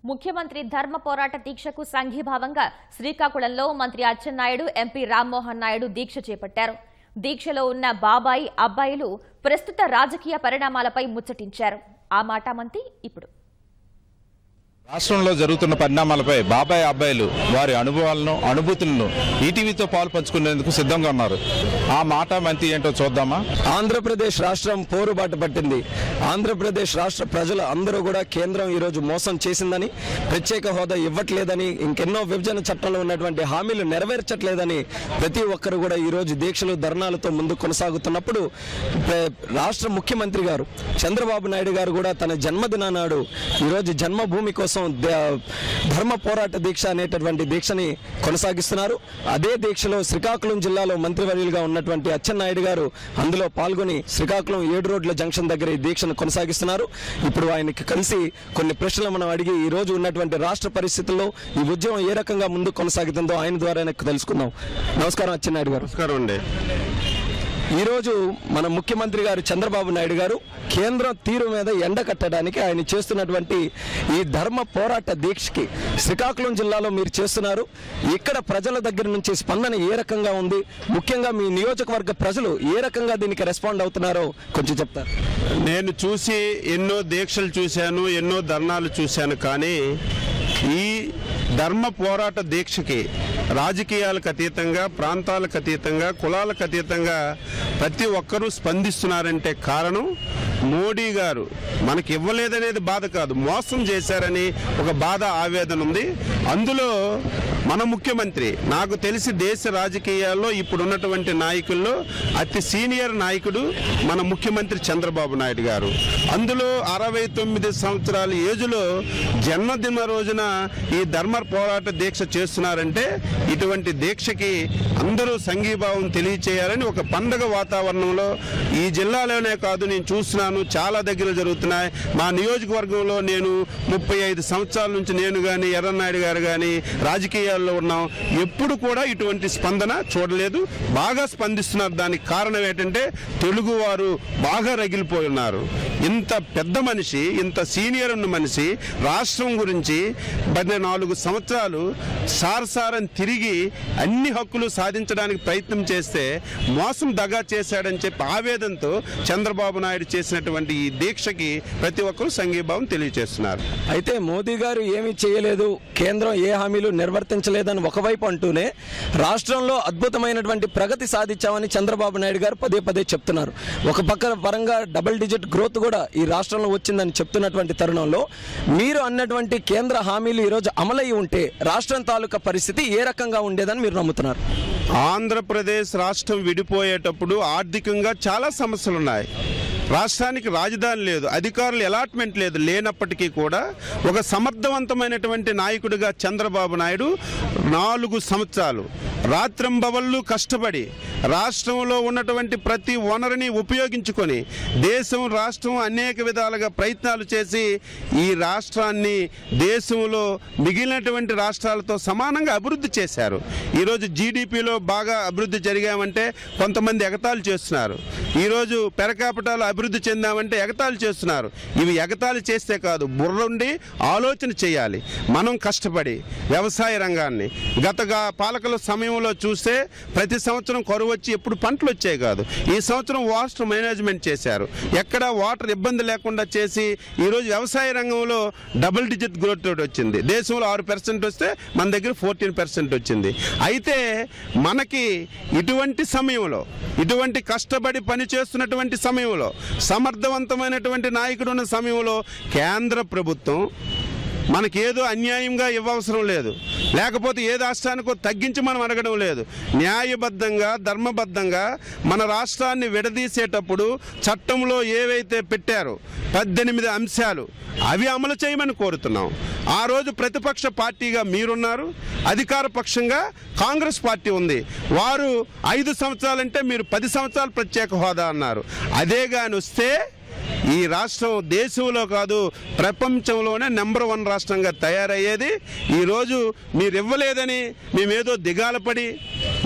ముఖ్యమంత్రి ధర్మ పోరాట దీక్షకు సంఘీభావంగా శ్రీకాకుళంలో మంత్రి అచ్చెన్నాయుడు, ఎంపీ రామ్మోహన్ నాయుడు దీక్ష చేపట్టారు. దీక్షలో ఉన్న బాబాయి, అబ్బాయిలు ప్రస్తుత రాజకీయ పరిణామాలపై ముచ్చటించారు. ఆ మాటామంతి ఇప్పుడు. రాష్ట్రంలో జరుగుతున్న పరిణామాలపై బాబాయ్, అబ్బాయిలు వారి అనుభవాలను, అనుభూతులను ఈటీవీతో పాలు పంచుకునేందుకు సిద్ధంగా ఉన్నారు. ఆ మాట మంతి ఏంటో చూద్దామా? ఆంధ్రప్రదేశ్ రాష్ట్రం పోరుబాటు పట్టింది. ఆంధ్రప్రదేశ్ రాష్ట్ర ప్రజలు అందరూ కూడా కేంద్రం ఈరోజు మోసం చేసిందని, ప్రత్యేక హోదా ఇవ్వట్లేదని, ఇంకెన్నో విభజన చట్టంలో ఉన్నటువంటి హామీలు నెరవేర్చట్లేదని ప్రతి ఒక్కరు కూడా ఈరోజు దీక్షలు, ధర్నాలతో ముందు కొనసాగుతున్నప్పుడు రాష్ట్ర ముఖ్యమంత్రి గారు చంద్రబాబు నాయుడు గారు కూడా తన జన్మదిన నాడు ఈరోజు జన్మభూమి కోసం ధర్మ పోరాట దీక్ష అనేటటువంటి దీక్షని కొనసాగిస్తున్నారు. అదే దీక్షలో శ్రీకాకుళం జిల్లాలో మంత్రివర్యులుగా ఉన్నటువంటి అచ్చెన్నాయుడు గారు అందులో పాల్గొని శ్రీకాకుళం 7 రోడ్ల జంక్షన్ దగ్గర ఈ దీక్షను కొనసాగిస్తున్నారు. ఇప్పుడు ఆయనకి కలిసి కొన్ని ప్రశ్నలు మనం అడిగి ఈ రోజు ఉన్నటువంటి రాష్ట్ర పరిస్థితుల్లో ఈ ఉద్యమం ఏ రకంగా ముందుకు కొనసాగుతుందో ఆయన ద్వారా తెలుసుకుందాం. నమస్కారం అచ్చెన్నాయుడు గారు. నమస్కారం అండి. ఈరోజు మన ముఖ్యమంత్రి గారు చంద్రబాబు నాయుడు గారు కేంద్రం తీరు మీద ఎండ కట్టడానికి ఆయన చేస్తున్నటువంటి ఈ ధర్మ పోరాట దీక్షకి శ్రీకాకుళం జిల్లాలో మీరు చేస్తున్నారు. ఇక్కడ ప్రజల దగ్గర నుంచి స్పందన ఏ రకంగా ఉంది, ముఖ్యంగా మీ నియోజకవర్గ ప్రజలు ఏ రకంగా దీనికి రెస్పాండ్ అవుతున్నారో కొంచెం చెప్తారు. నేను చూసి ఎన్నో దీక్షలు చూశాను, ఎన్నో ధర్నాలు చూశాను. కానీ ఈ ధర్మ పోరాట దీక్షకి రాజకీయాలకు అతీతంగా, ప్రాంతాలకు అతీతంగా, కులాలకు అతీతంగా ప్రతి ఒక్కరూ స్పందిస్తున్నారంటే కారణం మోడీ గారు మనకి ఇవ్వలేదనేది బాధ కాదు, మోసం చేశారని ఒక బాధ, ఆవేదన ఉంది. అందులో మన ముఖ్యమంత్రి, నాకు తెలిసి దేశ రాజకీయాల్లో ఇప్పుడున్నటువంటి నాయకుల్లో అతి సీనియర్ నాయకుడు మన ముఖ్యమంత్రి చంద్రబాబు నాయుడు గారు. అందులో 69 సంవత్సరాల ఏజ్లో జన్మదిన రోజున ఈ ధర్మ పోరాట దీక్ష చేస్తున్నారంటే ఇటువంటి దీక్షకి అందరూ సంఘీభావం తెలియచేయాలని ఒక పండగ వాతావరణంలో ఈ జిల్లాలోనే కాదు, నేను చూస్తున్నాను చాలా దగ్గర జరుగుతున్నాయి. మా నియోజకవర్గంలో నేను 35 సంవత్సరాల నుంచి నేను కానీ ఎర్రన్నాయుడు గారు కానీ రాజకీయాల్లో ఉన్నాం. ఎప్పుడు కూడా ఇటువంటి స్పందన చూడలేదు. బాగా స్పందిస్తున్నారు. దానికి కారణం ఏంటంటే తెలుగువారు బాగా రగిలిపోయి ఉన్నారు. ఇంత పెద్ద మనిషి, ఇంత సీనియర్ ఉన్న మనిషి రాష్ట్రం గురించి 14 సంవత్సరాలు సారసారం తిరిగి అన్ని హక్కులు సాధించడానికి ప్రయత్నం చేస్తే మోసం దగా చేశాడని చెప్పి ఆవేదనతో చంద్రబాబు నాయుడు చేసినటువంటి ఈ దీక్షకి ప్రతి ఒక్కరూ సంఘీభావం తెలియజేస్తున్నారు. అయితే మోదీ గారు ఏమీ చేయలేదు, కేంద్రం ఏ హామీలు నిర్వర్తించలేదని ఒకవైపు అంటూనే రాష్ట్రంలో అద్భుతమైనటువంటి ప్రగతి సాధించామని చంద్రబాబు నాయుడు గారు పదే పదే చెప్తున్నారు. ఒక పరంగా డబుల్ డిజిట్ గ్రోత్ కూడా ఈ రాష్ట్రంలో వచ్చిందని చెప్తున్నటువంటి తరుణంలో మీరు అన్నటువంటి కేంద్ర హామీలు ఈరోజు అమలయ్యి ఉంటే రాష్ట్రం తాలూకా పరిస్థితి ఏ రకంగా ఉండేదని మీరు నమ్ముతున్నారు? ఆంధ్రప్రదేశ్ రాష్ట్రం విడిపోయేటప్పుడు ఆర్థికంగా చాలా సమస్యలు ఉన్నాయి. రాష్ట్రానికి రాజధాని లేదు, అధికారులు అలాట్మెంట్ లేదు. లేనప్పటికీ కూడా ఒక సమర్థవంతమైనటువంటి నాయకుడిగా చంద్రబాబు నాయుడు 4 సంవత్సరాలు రాత్రింబవళ్ళు కష్టపడి రాష్ట్రంలో ఉన్నటువంటి ప్రతి వనరుని ఉపయోగించుకొని దేశం, రాష్ట్రం అనేక విధాలుగా ప్రయత్నాలు చేసి ఈ రాష్ట్రాన్ని దేశంలో మిగిలినటువంటి రాష్ట్రాలతో సమానంగా అభివృద్ధి చేశారు. ఈరోజు జీడిపిలో బాగా అభివృద్ధి జరిగామంటే కొంతమంది ఎగతాళి చేస్తున్నారు. ఈరోజు పెర్ క్యాపిటల్ అభివృద్ధి చెందామంటే ఎగతాళి చేస్తున్నారు. ఇవి ఎగతాళి చేస్తే కాదు, బుర్రుండి ఆలోచన చేయాలి. మనం కష్టపడి వ్యవసాయ రంగాన్ని గత పాలకుల సమయంలో చూస్తే ప్రతి సంవత్సరం కరువు వచ్చి ఎప్పుడు పంటలు వచ్చాయి కాదు. ఈ సంవత్సరం వాటర్ మేనేజ్మెంట్ చేశారు. ఎక్కడ వాటర్ ఇబ్బంది లేకుండా చేసి ఈరోజు వ్యవసాయ రంగంలో డబుల్ డిజిట్ గ్రోత్ రేట్ వచ్చింది. దేశంలో 6% వస్తే మన దగ్గర 14% వచ్చింది. అయితే మనకి ఇటువంటి సమయంలో, ఇటువంటి కష్టపడి పని చేస్తున్నటువంటి సమయంలో, సమర్థవంతమైనటువంటి నాయకుడు ఉన్న సమయంలో కేంద్ర ప్రభుత్వం మనకేదో అన్యాయంగా ఇవ్వవసరం లేదు, లేకపోతే ఏ రాష్ట్రానికో తగ్గించి మనం అడగడం లేదు. న్యాయబద్ధంగా, ధర్మబద్ధంగా మన రాష్ట్రాన్ని విడదీసేటప్పుడు చట్టంలో ఏవైతే పెట్టారో 18 అంశాలు అవి అమలు చేయమని కోరుతున్నాం. ఆ రోజు ప్రతిపక్ష పార్టీగా మీరున్నారు, అధికార పక్షంగా కాంగ్రెస్ పార్టీ ఉంది. వారు 5 సంవత్సరాలంటే మీరు 10 సంవత్సరాలు ప్రత్యేక హోదా అన్నారు. అదే కానీ వస్తే ఈ రాష్ట్రం దేశంలో కాదు ప్రపంచంలోనే నెంబర్ 1 రాష్ట్రంగా తయారయ్యేది. ఈరోజు మీరు ఇవ్వలేదని మేమేదో దిగాలపడి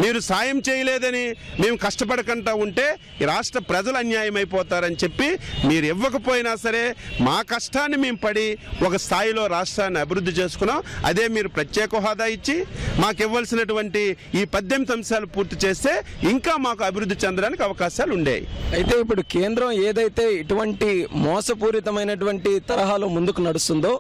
మీరు సాయం చేయలేదని మేము కష్టపడకుండా ఉంటే ఈ రాష్ట్ర ప్రజలు అన్యాయం అయిపోతారని చెప్పి మీరు ఇవ్వకపోయినా సరే మా కష్టాన్ని మేము పడి ఒక స్థాయిలో రాష్ట్రాన్ని అభివృద్ధి చేసుకున్నాం. అదే మీరు ప్రత్యేక హోదా ఇచ్చి మాకు ఇవ్వాల్సినటువంటి ఈ 18 అంశాలు పూర్తి చేస్తే ఇంకా మాకు అభివృద్ధి చెందడానికి అవకాశాలు ఉండేవి. అయితే ఇప్పుడు కేంద్రం ఏదైతే ఇటువంటి మోసపూరితమైనటువంటి తరహాలో ముందుకు నడుస్తుందో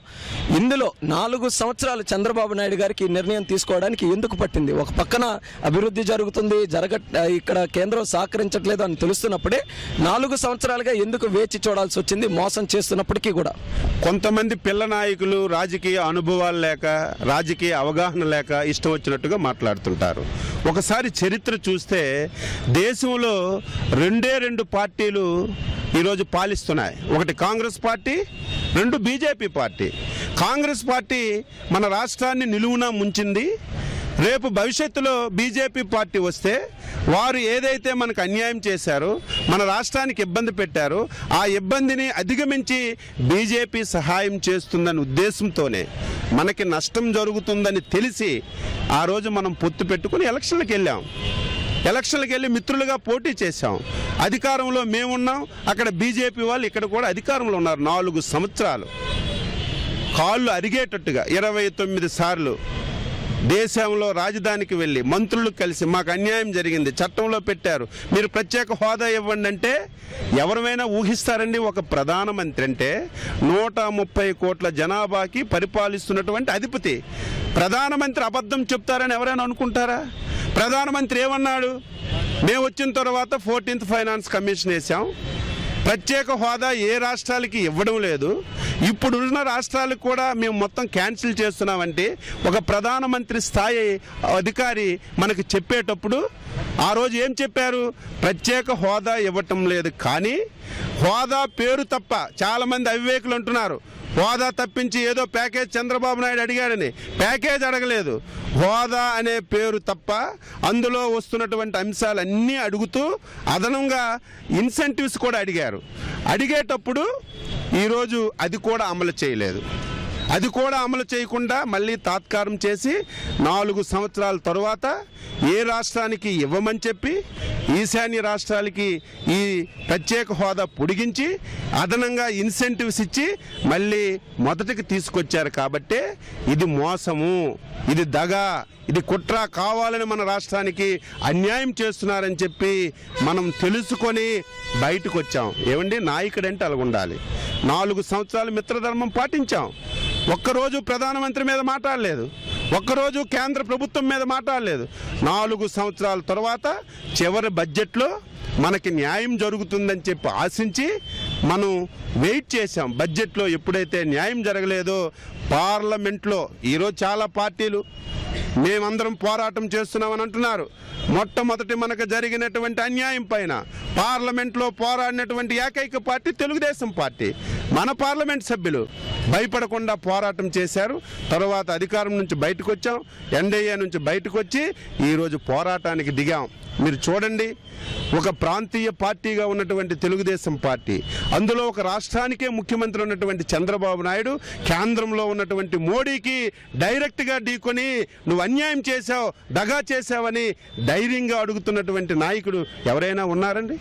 ఇందులో 4 సంవత్సరాలు చంద్రబాబు నాయుడు గారికి నిర్ణయం తీసుకోవడానికి ఎందుకు పట్టింది? ఒక పక్కన అభివృద్ధి జరుగుతుంది, ఇక్కడ కేంద్రం సహకరించట్లేదు అని తెలుస్తున్నప్పుడే 4 సంవత్సరాలుగా ఎందుకు వేచి చూడాల్సి వచ్చింది మోసం చేస్తున్నప్పటికీ కూడా? కొంతమంది పిల్ల నాయకులు రాజకీయ అనుభవాలు లేక, రాజకీయ అవగాహన లేక ఇష్టం వచ్చినట్టుగా మాట్లాడుతుంటారు. ఒకసారి చరిత్ర చూస్తే దేశంలో 2 పార్టీలు ఈరోజు పాలిస్తున్నాయి. ఒకటి Congress party, 2 BJP party. Congress party మన రాష్ట్రాన్ని నిలువునా ముంచింది. రేపు భవిష్యత్తులో బీజేపీ పార్టీ వస్తే వారు ఏదైతే మనకు అన్యాయం చేశారో, మన రాష్ట్రానికి ఇబ్బంది పెట్టారో, ఆ ఇబ్బందిని అధిగమించి బీజేపీ సహాయం చేస్తుందనే ఉద్దేశంతోనే మనకి నష్టం జరుగుతుందని తెలిసి ఆ రోజు మనం పొత్తు పెట్టుకుని ఎలక్షన్లకు వెళ్ళాం. ఎలక్షన్లకు వెళ్ళి మిత్రులుగా పోటీ చేశాం. అధికారంలో మేమున్నాం, అక్కడ బీజేపీ వాళ్ళు ఇక్కడ కూడా అధికారంలో ఉన్నారు. 4 సంవత్సరాలు కాళ్ళు అరిగేటట్టుగా 29 సార్లు దేశంలో రాజధానికి వెళ్ళి మంత్రులు కలిసి మాకు అన్యాయం జరిగింది, చట్టంలో పెట్టారు, మీరు ప్రత్యేక హోదా ఇవ్వండి అంటే ఎవరైనా ఊహిస్తారండి? ఒక ప్రధానమంత్రి అంటే 130 కోట్ల జనాభాకి పరిపాలిస్తున్నటువంటి అధిపతి ప్రధానమంత్రి అబద్ధం చెప్తారని ఎవరైనా అనుకుంటారా? ప్రధానమంత్రి ఏమన్నాడు? మేము వచ్చిన తర్వాత 14th ఫైనాన్స్ కమిషన్ వేసాం, ప్రత్యేక హోదా ఏ రాష్ట్రాలకి ఇవ్వడం లేదు, ఇప్పుడున్న రాష్ట్రాలకు కూడా మేము మొత్తం క్యాన్సిల్ చేస్తున్నామంటే ఒక ప్రధానమంత్రి స్థాయి అధికారి మనకు చెప్పేటప్పుడు ఆ రోజు ఏం చెప్పారు? ప్రత్యేక హోదా ఇవ్వటం లేదు, కానీ హోదా పేరు తప్ప చాలామంది అవివేకులు అంటున్నారు హోదా తప్పించి ఏదో ప్యాకేజ్ చంద్రబాబు నాయుడు అడిగాడని. ప్యాకేజ్ అడగలేదు, హోదా అనే పేరు తప్ప అందులో వస్తున్నటువంటి అంశాలన్నీ అడుగుతూ అదనంగా ఇన్సెంటివ్స్ కూడా అడిగారు. అడిగేటప్పుడు ఈరోజు అది కూడా అమలు చేయలేదు. అది కూడా అమలు చేయకుండా మళ్ళీ తాత్కారం చేసి 4 సంవత్సరాల తరువాత ఏ రాష్ట్రానికి ఇవ్వమని చెప్పి ఈశాన్య రాష్ట్రాలకి ఈ ప్రత్యేక హోదా పొడిగించి అదనంగా ఇన్సెంటివ్స్ ఇచ్చి మళ్ళీ మొదటికి తీసుకొచ్చారు. కాబట్టే ఇది మోసము, ఇది దగ, ఇది కుట్ర, కావాలని మన రాష్ట్రానికి అన్యాయం చేస్తున్నారని చెప్పి మనం తెలుసుకొని బయటకు వచ్చాం. ఏమండి, నాయకుడంటే అలా ఉండాలి. 4 సంవత్సరాలు మిత్రధర్మం పాటించాం. ఒక్కరోజు ప్రధానమంత్రి మీద మాట్లాడలేదు, ఒక్కరోజు కేంద్ర ప్రభుత్వం మీద మాట్లాడలేదు. 4 సంవత్సరాల తర్వాత చివరి బడ్జెట్లో మనకి న్యాయం జరుగుతుందని చెప్పి ఆశించి మనం వెయిట్ చేశాం. బడ్జెట్లో ఎప్పుడైతే న్యాయం జరగలేదో పార్లమెంట్లో ఈరోజు చాలా పార్టీలు మేమందరం పోరాటం చేస్తున్నామని అంటున్నారు. మొట్టమొదటి మనకు జరిగినటువంటి అన్యాయం పైన పార్లమెంట్లో పోరాడినటువంటి ఏకైక పార్టీ తెలుగుదేశం పార్టీ. మన పార్లమెంట్ సభ్యులు భయపడకుండా పోరాటం చేశారు. తర్వాత అధికారం నుంచి బయటకు వచ్చాం, ఎన్డీఏ నుంచి బయటకు వచ్చి ఈరోజు పోరాటానికి దిగాం. మీరు చూడండి, ఒక ప్రాంతీయ పార్టీగా ఉన్నటువంటి తెలుగుదేశం పార్టీ, అందులో ఒక రాష్ట్రానికే ముఖ్యమంత్రి ఉన్నటువంటి చంద్రబాబు నాయుడు కేంద్రంలో ఉన్నటువంటి మోడీకి డైరెక్ట్గా ఢీకొని నువ్వు అన్యాయం చేశావు, దగా చేశావని ధైర్యంగా అడుగుతున్నటువంటి నాయకుడు ఎవరైనా ఉన్నారండి?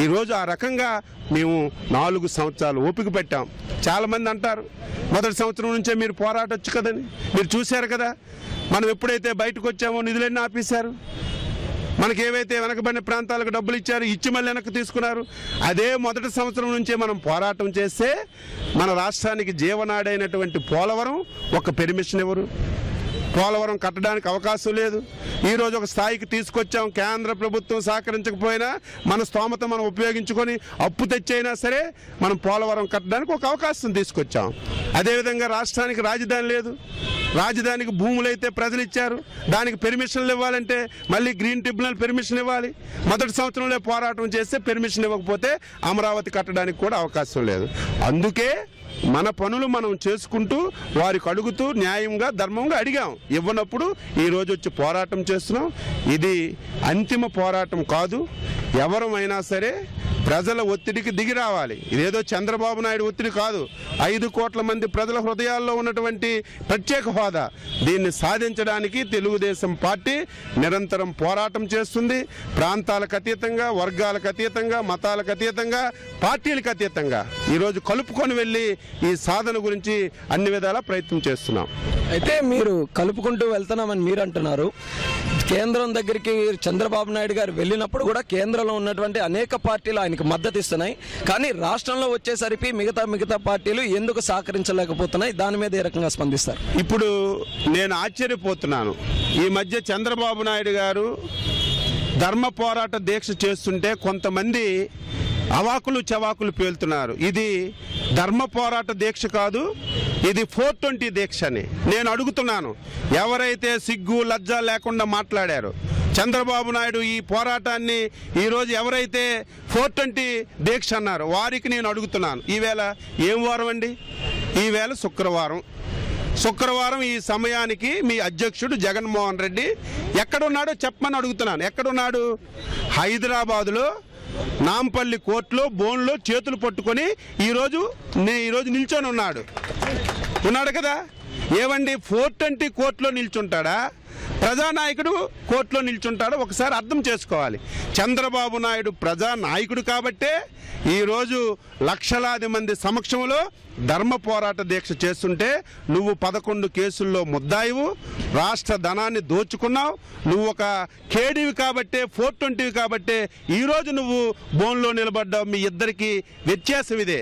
ఈరోజు ఆ రకంగా మేము 4 సంవత్సరాలు ఓపిక పెట్టాం. చాలామంది అంటారు మొదటి సంవత్సరం నుంచే మీరు పోరాటొచ్చు కదని. మీరు చూశారు కదా, మనం ఎప్పుడైతే బయటకు వచ్చామో నిధులన్నీ ఆపేశారు. మనకి ఏవైతే వెనకబడిన ప్రాంతాలకు డబ్బులు ఇచ్చారు, ఇచ్చి మళ్ళీ వెనక్కి తీసుకున్నారు. అదే మొదటి సంవత్సరం నుంచే మనం పోరాటం చేస్తే మన రాష్ట్రానికి జీవనాడైనటువంటి పోలవరం ఒక పెర్మిషన్ ఇవ్వరు, పోలవరం కట్టడానికి అవకాశం లేదు. ఈరోజు ఒక స్థాయికి తీసుకొచ్చాం. కేంద్ర ప్రభుత్వం సహకరించకపోయినా మన స్తోమత మనం ఉపయోగించుకొని అప్పు తెచ్చైనా సరే మనం పోలవరం కట్టడానికి ఒక అవకాశం తీసుకొచ్చాం. అదేవిధంగా రాష్ట్రానికి రాజధాని లేదు, రాజధానికి భూములు అయితే ప్రజలు ఇచ్చారు, దానికి పెర్మిషన్లు ఇవ్వాలంటే మళ్ళీ గ్రీన్ ట్రిబ్యునల్ పెర్మిషన్ ఇవ్వాలి. మొదటి సంవత్సరంలో పోరాటం చేస్తే పెర్మిషన్ ఇవ్వకపోతే అమరావతి కట్టడానికి కూడా అవకాశం లేదు. అందుకే మన పనులు మనం చేసుకుంటూ వారికి అడుగుతూ న్యాయంగా ధర్మంగా అడిగాం. ఇవ్వనప్పుడు ఈరోజు వచ్చి పోరాటం చేస్తున్నాం. ఇది అంతిమ పోరాటం కాదు. ఎవరమైనా సరే ప్రజల ఒత్తిడికి దిగి రావాలి. ఇదేదో చంద్రబాబు నాయుడు ఒత్తిడి కాదు, 5 కోట్ల మంది ప్రజల హృదయాల్లో ఉన్నటువంటి ప్రత్యేక హోదా. దీన్ని సాధించడానికి తెలుగుదేశం పార్టీ నిరంతరం పోరాటం చేస్తుంది. ప్రాంతాలకు అతీతంగా, వర్గాలకు అతీతంగా, మతాలకు అతీతంగా, పార్టీలకు అతీతంగా ఈరోజు కలుపుకొని వెళ్ళి ఈ సాధన గురించి అన్ని విధాలా ప్రయత్నం చేస్తున్నాం. అయితే మీరు కలుపుకుంటూ వెళ్తున్నామని మీరు అంటున్నారు. కేంద్రం దగ్గరికి చంద్రబాబు నాయుడు గారు వెళ్ళినప్పుడు కూడా కేంద్రంలో ఉన్నటువంటి అనేక పార్టీలు ఆయనకు మద్దతు ఇస్తున్నాయి. కానీ రాష్ట్రంలో వచ్చేసరికి మిగతా పార్టీలు ఎందుకు సహకరించలేకపోతున్నాయి? దాని మీద ఏ రకంగా స్పందిస్తారు? ఇప్పుడు నేను ఆశ్చర్యపోతున్నాను. ఈ మధ్య చంద్రబాబు నాయుడు గారు ధర్మ పోరాట దీక్ష చేస్తుంటే కొంతమంది అవాకులు చవాకులు పేలుతున్నారు. ఇది ధర్మ పోరాట దీక్ష కాదు, ఇది 420 దీక్ష అని నేను అడుగుతున్నాను. ఎవరైతే సిగ్గు లజ్జ లేకుండా మాట్లాడారో చంద్రబాబు నాయుడు ఈ పోరాటాన్ని ఈరోజు ఎవరైతే 420 దీక్ష అన్నారో వారికి నేను అడుగుతున్నాను, ఈవేళ ఏం వారం అండి? ఈవేళ శుక్రవారం ఈ సమయానికి మీ అధ్యక్షుడు జగన్మోహన్ రెడ్డి ఎక్కడున్నాడో చెప్పమని అడుగుతున్నాను. ఎక్కడున్నాడు? హైదరాబాదులో నాంపల్లి కోర్టులో బోన్లో చేతులు పట్టుకొని ఈరోజు నిల్చొని ఉన్నాడు కదా. ఏమండి 420 కోర్టులో నిల్చుంటాడా? ప్రజానాయకుడు కోర్టులో నిల్చుంటాడో ఒకసారి అర్థం చేసుకోవాలి. చంద్రబాబు నాయుడు ప్రజానాయకుడు కాబట్టే ఈరోజు లక్షలాది మంది సమక్షంలో ధర్మ పోరాట దీక్ష చేస్తుంటే నువ్వు 11 కేసుల్లో ముద్దాయివు, రాష్ట్ర ధనాన్ని దోచుకున్నావు, నువ్వు ఒక కేడీవి కాబట్టే 420 కాబట్టే ఈరోజు నువ్వు బోన్లో నిలబడ్డావు. మీ ఇద్దరికి వ్యత్యాసం ఇదే.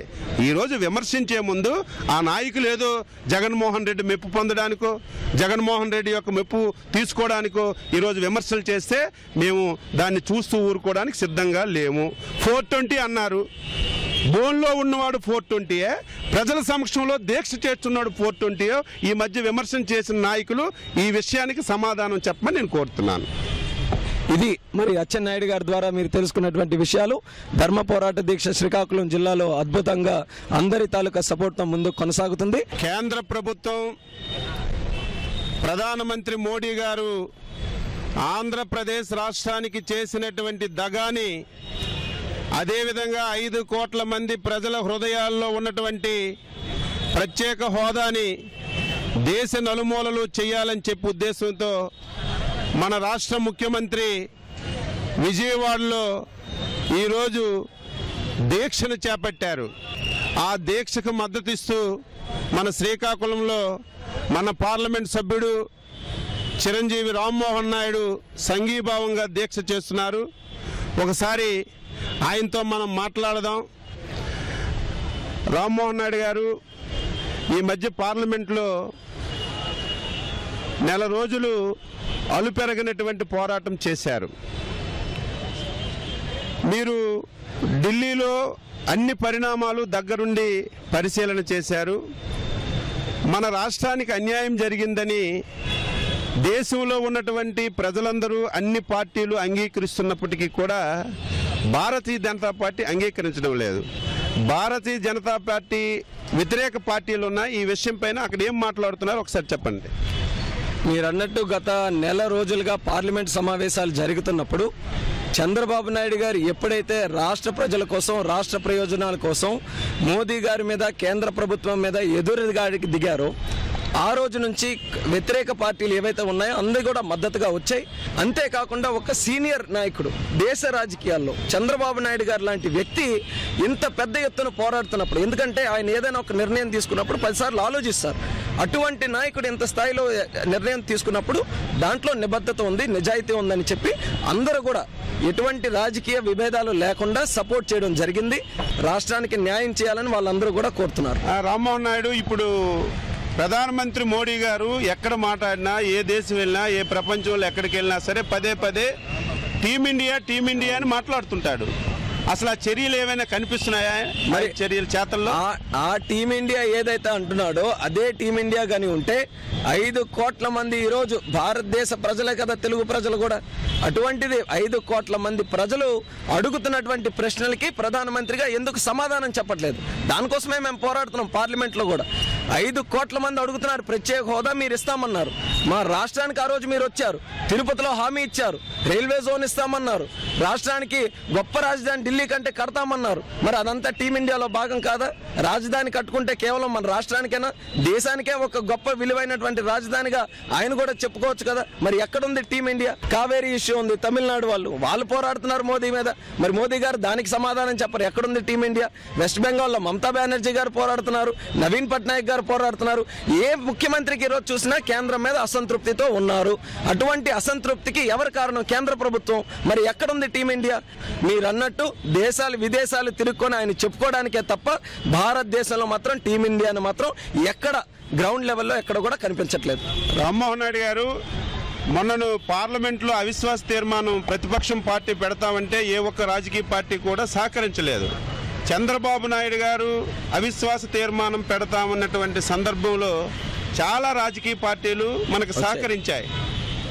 ఈరోజు విమర్శించే ముందు ఆ నాయకులు ఏదో జగన్మోహన్ రెడ్డి మెప్పు పొందడానికో, జగన్మోహన్ రెడ్డి యొక్క మెప్పు తీసుకోవడానికో ఈరోజు విమర్శలు చేస్తే మేము దాన్ని చూస్తూ ఊరుకోవడానికి సిద్ధంగా లేము. 420 అన్నారు, బోన్లో ఉన్నవాడు 420, ప్రజల సమక్షంలో దీక్ష చేస్తున్నాడు 420. ఈ మధ్య విమర్శన చేసిన నాయకులు ఈ విషయానికి సమాధానం చెప్పమని నేను కోరుతున్నాను. ఇది మరి అచ్చెన్నాయుడు గారి ద్వారా మీరు తెలుసుకున్నటువంటి విషయాలు. ధర్మ పోరాట దీక్ష శ్రీకాకుళం జిల్లాలో అద్భుతంగా అందరి తాలూకా సపోర్ట్తో ముందుకు కొనసాగుతుంది. కేంద్ర ప్రభుత్వం, ప్రధానమంత్రి మోడీ గారు ఆంధ్రప్రదేశ్ రాష్ట్రానికి చేసినటువంటి దగాని, అదేవిధంగా 5 కోట్ల మంది ప్రజల హృదయాల్లో ఉన్నటువంటి ప్రత్యేక హోదాని దేశ నలుమూలలు చేయాలని చెప్పి ఉద్దేశంతో మన రాష్ట్ర ముఖ్యమంత్రి విజయవాడలో ఈరోజు దీక్షను చేపట్టారు. ఆ దీక్షకు మద్దతిస్తూ మన శ్రీకాకుళంలో మన పార్లమెంట్ సభ్యుడు చిరంజీవి రామ్మోహన్ నాయుడు సంఘీభావంగా దీక్ష చేస్తున్నారు. ఒకసారి ఆయనతో మనం మాట్లాడదాం. రామ్మోహన్ నాయుడు గారు ఈ మధ్య పార్లమెంట్లో నెల రోజులు అలుపెరగనటువంటి పోరాటం చేశారు. మీరు ఢిల్లీలో అన్ని పరిణామాలు దగ్గరుండి పరిశీలన చేశారు. మన రాష్ట్రానికి అన్యాయం జరిగిందని దేశంలో ఉన్నటువంటి ప్రజలందరూ, అన్ని పార్టీలు అంగీకరిస్తున్నప్పటికీ కూడా భారతీయ జనతా పార్టీ అంగీకరించడం లేదు. భారతీయ జనతా పార్టీ వ్యతిరేక పార్టీలు ఉన్న ఈ విషయం పైన అక్కడ ఏం మాట్లాడుతున్నారో ఒకసారి చెప్పండి. మీరు అన్నట్టు గత నెల రోజులుగా పార్లమెంట్ సమావేశాలు జరుగుతున్నప్పుడు చంద్రబాబు నాయుడు గారు ఎప్పుడైతే రాష్ట్ర ప్రజల కోసం, రాష్ట్ర ప్రయోజనాల కోసం మోదీ గారి మీద, కేంద్ర ప్రభుత్వం మీద ఎదురుగాడికి దిగారో ఆ రోజు నుంచి వ్యతిరేక పార్టీలు ఏవైతే ఉన్నాయో అందరూ కూడా మద్దతుగా వచ్చాయి. అంతేకాకుండా ఒక సీనియర్ నాయకుడు దేశ రాజకీయాల్లో చంద్రబాబు నాయుడు గారు లాంటి వ్యక్తి ఇంత పెద్ద ఎత్తున పోరాడుతున్నప్పుడు, ఎందుకంటే ఆయన ఏదైనా ఒక నిర్ణయం తీసుకున్నప్పుడు 10 సార్లు ఆలోచిస్తారు. అటువంటి నాయకుడు ఇంత స్థాయిలో నిర్ణయం తీసుకున్నప్పుడు దాంట్లో నిబద్ధత ఉంది, నిజాయితీ ఉందని చెప్పి అందరూ కూడా ఎటువంటి రాజకీయ విభేదాలు లేకుండా సపోర్ట్ చేయడం జరిగింది. రాష్ట్రానికి న్యాయం చేయాలని వాళ్ళందరూ కూడా కోరుతున్నారు. రామ్మోహన్ నాయుడు ఇప్పుడు ప్రధానమంత్రి మోడీ గారు ఎక్కడ మాట్లాడినా, ఏ దేశం వెళ్ళినా, ఏ ప్రపంచంలో ఎక్కడికి వెళ్ళినా సరే పదే టీమిండియా అని మాట్లాడుతుంటాడు. అసలు ఆ చర్యలు ఏమైనా కనిపిస్తున్నాయా? మరి చర్యలు చేతల్లో ఆ టీమిండియా ఏదైతే అంటున్నాడో అదే టీమిండియా కానీ ఉంటే 5 కోట్ల మంది ఈరోజు భారతదేశ ప్రజలే కదా, తెలుగు ప్రజలు కూడా. అటువంటిది 5 కోట్ల మంది ప్రజలు అడుగుతున్నటువంటి ప్రశ్నలకి ప్రధానమంత్రిగా ఎందుకు సమాధానం చెప్పట్లేదు? దానికోసమే మేము పోరాడుతున్నాం పార్లమెంట్లో కూడా. 5 కోట్ల మంది అడుగుతున్నారు ప్రత్యేక హోదా, మీరు ఇస్తామన్నారు. మా రాష్ట్రానికి ఆ రోజు మీరు వచ్చారు, తిరుపతిలో హామీ ఇచ్చారు, రైల్వే జోన్ ఇస్తామన్నారు, రాష్ట్రానికి గొప్ప రాజధాని ఢిల్లీ కంటే కడతామన్నారు. మరి అదంతా టీమిండియాలో భాగం కాదా? రాజధాని కట్టుకుంటే కేవలం మన రాష్ట్రానికైనా దేశానికే ఒక గొప్ప విలువైనటువంటి రాజధానిగా ఆయన కూడా చెప్పుకోవచ్చు కదా. మరి ఎక్కడుంది టీమిండియా? కావేరీ ఇష్యూ ఉంది, తమిళనాడు వాళ్ళు పోరాడుతున్నారు మోదీ మీద. మరి మోదీ గారు దానికి సమాధానం చెప్పరు. ఎక్కడుంది టీమిండియా? వెస్ట్ బెంగాల్లో మమతా బెనర్జీ గారు పోరాడుతున్నారు, నవీన్ పట్నాయక్ గారు పోరాడుతున్నారు. ఏ ముఖ్యమంత్రికి ఈరోజు చూసినా కేంద్రం మీద అసంతృప్తితో ఉన్నారు. అటువంటి అసంతృప్తికి ఎవరు కారణం? కేంద్ర ప్రభుత్వం. మరి ఎక్కడుంది టీమిండియా? మీరు అన్నట్టు దేశాలు విదేశాలు తిరుక్కొని ఆయన చెప్పుకోవడానికే తప్ప భారతదేశంలో మాత్రం టీమిండియాని మాత్రం ఎక్కడ గ్రౌండ్ లెవెల్లో ఎక్కడ కూడా కనిపించట్లేదు. రామ్మోహన్ నాయుడు గారు మొన్నను పార్లమెంట్లో అవిశ్వాస తీర్మానం ప్రతిపక్షం పార్టీ పెడతామంటే ఏ ఒక్క రాజకీయ పార్టీ కూడా సహకరించలేదు. చంద్రబాబు నాయుడు గారు అవిశ్వాస తీర్మానం పెడతామన్నటువంటి సందర్భంలో చాలా రాజకీయ పార్టీలు మనకు సహకరించాయి.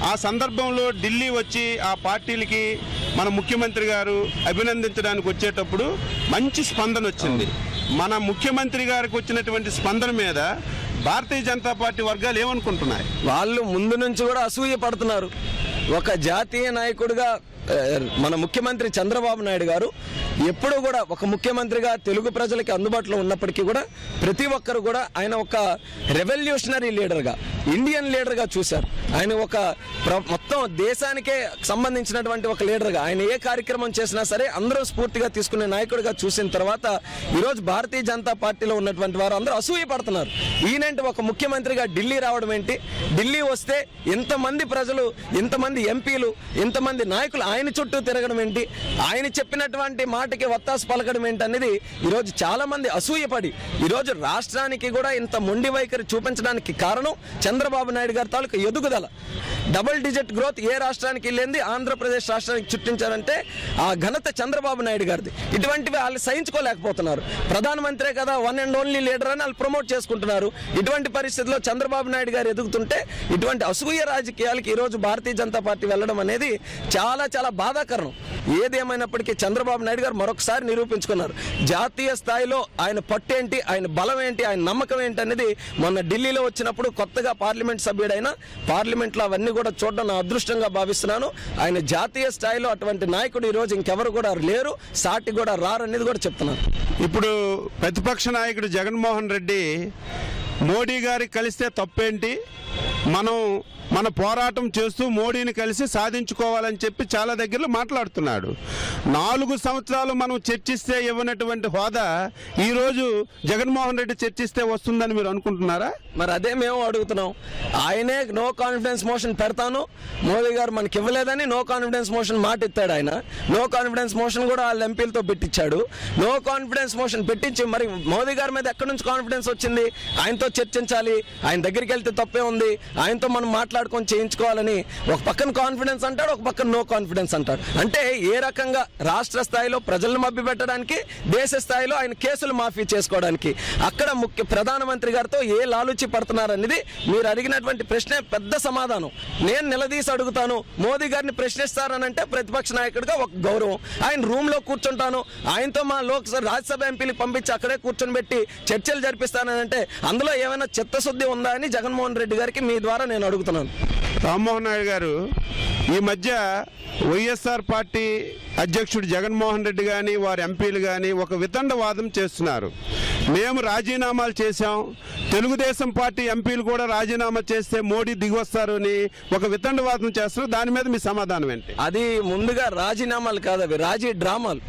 ఆ సందర్భంలో ఢిల్లీ వచ్చి ఆ పార్టీలకి మన ముఖ్యమంత్రి గారు అభినందించడానికి వచ్చేటప్పుడు మంచి స్పందన వచ్చింది. మన ముఖ్యమంత్రి గారికి వచ్చినటువంటి స్పందన మీద భారతీయ జనతా పార్టీ వర్గాలు ఏమనుకుంటున్నాయి? వాళ్ళు ముందు నుంచి కూడా అసూయ పడుతున్నారు. ఒక జాతీయ నాయకుడిగా మన ముఖ్యమంత్రి చంద్రబాబు నాయుడు గారు ఎప్పుడు కూడా ఒక ముఖ్యమంత్రిగా తెలుగు ప్రజలకి అందుబాటులో ఉన్నప్పటికీ కూడా ప్రతి ఒక్కరు కూడా ఆయన ఒక రెవల్యూషనరీ లీడర్గా, ఇండియన్ లీడర్గా చూశారు. ఆయన ఒక మొత్తం దేశానికే సంబంధించినటువంటి ఒక లీడర్గా ఆయన ఏ కార్యక్రమం చేసినా సరే అందరూ స్ఫూర్తిగా తీసుకునే నాయకుడిగా చూసిన తర్వాత ఈరోజు భారతీయ జనతా పార్టీలో ఉన్నటువంటి వారు అందరూ అసూయ పడుతున్నారు. ఈయనంటే ఒక ముఖ్యమంత్రిగా ఢిల్లీ రావడం ఏంటి? ఢిల్లీ వస్తే ఇంతమంది ప్రజలు, ఇంతమంది ఎంపీలు, ఇంతమంది నాయకులు ఆయన చుట్టూ తిరగడం ఏంటి? ఆయన చెప్పినటువంటి మాటకి వత్తాసు పలకడం ఏంటి అనేది ఈరోజు చాలా మంది అసూయపడి ఈరోజు రాష్ట్రానికి కూడా ఇంత మొండి వైఖరి చూపించడానికి కారణం చంద్రబాబు నాయుడు గారి తాలూకు ఎదుగుదల. డబుల్ డిజిట్ గ్రోత్ ఏ రాష్ట్రానికి వెళ్ళింది? ఆంధ్రప్రదేశ్ రాష్ట్రానికి చుట్టించారంటే ఆ ఘనత చంద్రబాబు నాయుడు గారిది. ఇటువంటివి వాళ్ళు సహించుకోలేకపోతున్నారు. ప్రధానమంత్రే కదా వన్ అండ్ ఓన్లీ లీడర్ అని వాళ్ళు ప్రమోట్ చేసుకుంటున్నారు. ఇటువంటి పరిస్థితుల్లో చంద్రబాబు నాయుడు గారు ఎదుగుతుంటే ఇటువంటి అసూయ రాజకీయాలకి ఈరోజు భారతీయ జనతా పార్టీ వెళ్ళడం అనేది చాలా చాలా బాధాకరం. ఏదేమైనప్పటికీ చంద్రబాబు నాయుడు గారు మరొకసారి నిరూపించుకున్నారు. జాతీయ స్థాయిలో ఆయన పట్టేంటి, ఆయన బలం ఏంటి, ఆయన నమ్మకం ఏంటి అనేది మొన్న ఢిల్లీలో వచ్చినప్పుడు కొత్తగా పార్లమెంట్ సభ్యుడైన పార్లమెంట్లో అవన్నీ కూడా చూడడం నా అదృష్టంగా భావిస్తున్నాను. ఆయన జాతీయ స్థాయిలో అటువంటి నాయకుడు ఈరోజు ఇంకెవరు కూడా లేరు, సాటి కూడా రారనేది కూడా చెప్తున్నాను. ఇప్పుడు ప్రతిపక్ష నాయకుడు జగన్మోహన్ రెడ్డి మోడీ గారికి కలిస్తే తప్పేంటి, మన పోరాటం చేస్తూ మోడీని కలిసి సాధించుకోవాలని చెప్పి చాలా దగ్గరలో మాట్లాడుతున్నాడు. 4 సంవత్సరాలు మనం చర్చిస్తే ఇవ్వనటువంటి హోదా ఈరోజు జగన్మోహన్ రెడ్డి చర్చిస్తే వస్తుందని మీరు అనుకుంటున్నారా? మరి అదే మేము అడుగుతున్నాం. ఆయనే నో కాన్ఫిడెన్స్ మోషన్ పెడతాను, మోదీ గారు మనకి ఇవ్వలేదని నో కాన్ఫిడెన్స్ మోషన్ మాట ఇస్తాడు. ఆయన నో కాన్ఫిడెన్స్ మోషన్ కూడా వాళ్ళ ఎంపీలతో పెట్టించాడు. నో కాన్ఫిడెన్స్ మోషన్ పెట్టించి మరి మోదీ గారి మీద ఎక్కడి నుంచి కాన్ఫిడెన్స్ వచ్చింది? ఆయనతో చర్చించాలి, ఆయన దగ్గరికి వెళ్తే తప్పే ఉంది, ఆయనతో మనం మాట్లాడుకొని చేయించుకోవాలని ఒక పక్కన కాన్ఫిడెన్స్ అంటాడు, ఒక పక్కన నో కాన్ఫిడెన్స్ అంటాడు. అంటే ఏ రకంగా రాష్ట్ర స్థాయిలో ప్రజలను మభ్య పెట్టడానికి, దేశ స్థాయిలో ఆయన కేసులు మాఫీ చేసుకోవడానికి అక్కడ ప్రధానమంత్రి గారితో ఏ లాలుచి పడుతున్నారనేది మీరు అడిగినటువంటి ప్రశ్నే పెద్ద సమాధానం. నేను నిలదీసి అడుగుతాను, మోదీ గారిని ప్రశ్నిస్తారనంటే ప్రతిపక్ష నాయకుడిగా ఒక గౌరవం. ఆయన రూమ్ లో కూర్చుంటాను, ఆయనతో మా రాజ్యసభ ఎంపీలు పంపించి అక్కడే కూర్చొని పెట్టి చర్చలు జరిపిస్తానంటే అందులో ఏమైనా చిత్తశుద్ధి ఉందా అని జగన్మోహన్ రెడ్డి గారికి మీ ద్వారా నేను అడుగుతున్నాను. రామ్మోహన్ నాయుడు గారు ఈ మధ్య వైఎస్ఆర్ పార్టీ అధ్యక్షుడు జగన్మోహన్ రెడ్డి కానీ వారి ఎంపీలు కానీ ఒక వితండవాదం చేస్తున్నారు. మేము రాజీనామాలు చేశాం, తెలుగుదేశం పార్టీ ఎంపీలు కూడా రాజీనామా చేస్తే మోడీ దిగివస్తారు అని ఒక వితండవాదం చేస్తున్నారు. దాని మీద మీ సమాధానం ఏంటి? అది ముందుగా రాజీనామాలు కాదు, అవి రాజీ డ్రామాలు.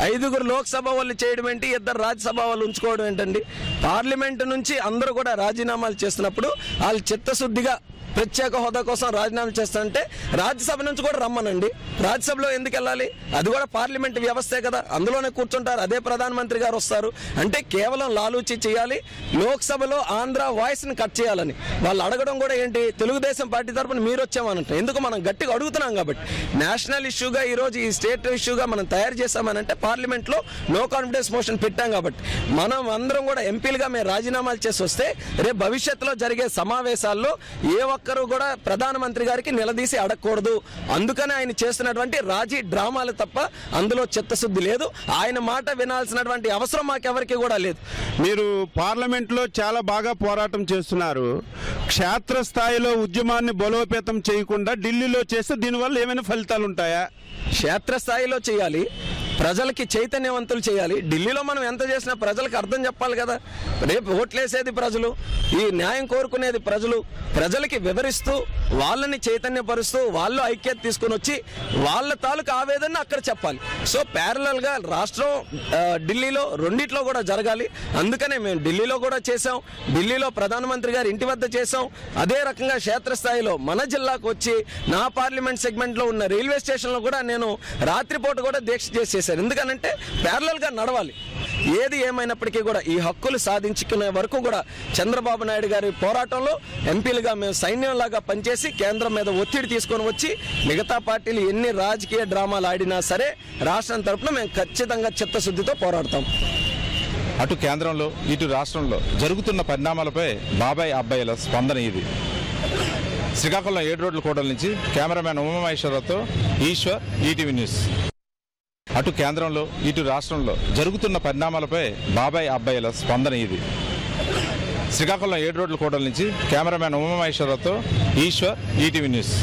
5 లోక్సభ వాళ్ళు చేయడం ఏంటి, 2 రాజ్యసభ వాళ్ళు ఉంచుకోవడం ఏంటండి? పార్లమెంటు నుంచి అందరూ కూడా రాజీనామాలు చేస్తున్నప్పుడు వాళ్ళు చిత్తశుద్ధిగా ప్రత్యేక హోదా కోసం రాజీనామా చేస్తానంటే రాజ్యసభ నుంచి కూడా రమ్మనండి. రాజ్యసభలో ఎందుకు వెళ్ళాలి? అది కూడా పార్లమెంట్ వ్యవస్థే కదా, అందులోనే కూర్చుంటారు, అదే ప్రధానమంత్రి గారు వస్తారు. అంటే కేవలం లాలూచి చేయాలి, లోక్సభలో ఆంధ్ర వాయిస్ని కట్ చేయాలని వాళ్ళు అడగడం కూడా ఏంటి? తెలుగుదేశం పార్టీ తరఫున మీరు వచ్చామనంటే ఎందుకు? మనం గట్టిగా అడుగుతున్నాం కాబట్టి. నేషనల్ ఇష్యూగా ఈరోజు ఈ స్టేట్ ఇష్యూగా మనం తయారు చేశామనంటే పార్లమెంట్లో నో కాన్ఫిడెన్స్ మోషన్ పెట్టాం కాబట్టి మనం అందరం కూడా ఎంపీలుగా మేము రాజీనామాలు చేసి వస్తే రేపు భవిష్యత్తులో జరిగే సమావేశాల్లో ఏ ఒక్కరు కూడా ప్రధానమంత్రి గారికి నిలదీసి అడగకూడదు. అందుకని ఆయన చేస్తున్నటువంటి రాజీ డ్రామాలు తప్ప అందులో చిత్తశుద్ధి లేదు. ఆయన మాట వినాల్సినటువంటి అవసరం మాకెవరికి కూడా లేదు. మీరు పార్లమెంట్లో చాలా బాగా పోరాటం చేస్తున్నారు. క్షేత్రస్థాయిలో ఉద్యమాన్ని బలోపేతం చేయకుండా ఢిల్లీలో చేస్తే దీనివల్ల ఏమైనా ఫలితాలు ఉంటాయా? క్షేత్రస్థాయిలో చేయాలి. ప్రజలకి చైతన్యవంతులు చేయాలి. ఢిల్లీలో మనం ఎంత చేసినా ప్రజలకు అర్థం చెప్పాలి కదా. రేపు ఓట్లేసేది ప్రజలు, ఈ న్యాయం కోరుకునేది ప్రజలు. ప్రజలకి వివరిస్తూ వాళ్ళని చైతన్యపరుస్తూ వాళ్ళు ఐక్యత తీసుకుని వచ్చి వాళ్ళ తాలూకు ఆవేదన అక్కడ చెప్పాలి. సో ప్యారలల్గా రాష్ట్రం ఢిల్లీలో రెండిట్లో కూడా జరగాలి. అందుకనే మేము ఢిల్లీలో కూడా చేసాం, ఢిల్లీలో ప్రధానమంత్రి గారి ఇంటి వద్ద చేసాం. అదే రకంగా క్షేత్రస్థాయిలో మన జిల్లాకు వచ్చి నా పార్లమెంట్ సెగ్మెంట్లో ఉన్న రైల్వే స్టేషన్లో కూడా నేను రాత్రిపూట కూడా దీక్ష చేసేసాను. ఎందుకనంటే ప్యారలల్గా నడవాలి. ఏది ఏమైనప్పటికీ కూడా ఈ హక్కులు సాధించుకునే వరకు కూడా చంద్రబాబు నాయుడు గారి పోరాటంలో ఎంపీలుగా మేము సైన్యంలాగా పనిచేసి కేంద్రం మీద ఒత్తిడి తీసుకొని వచ్చి మిగతా పార్టీలు ఎన్ని రాజకీయ డ్రామాలు ఆడినా సరే రాష్ట్రం తరఫున మేము ఖచ్చితంగా చిత్తశుద్ధితో పోరాడతాం. అటు కేంద్రంలో ఇటు రాష్ట్రంలో జరుగుతున్న పరిణామాలపై బాబాయ్ అబ్బాయిల స్పందన ఇది. శ్రీకాకుళం 7 రోడ్ల కూడల నుంచి కెమెరామ్యాన్ ఉమామహేశ్వరరావుతో ఈశ్వర్, ఈటీవీ న్యూస్. అటు కేంద్రంలో ఇటు రాష్ట్రంలో జరుగుతున్న పరిణామాలపై బాబాయ్ అబ్బాయిల స్పందన ఇది. శ్రీకాకుళం 7 రోడ్ల కూడల నుంచి కెమెరామ్యాన్ ఉమామహేశ్వరరావుతో ఈశ్వర్, ఈటీవీ న్యూస్.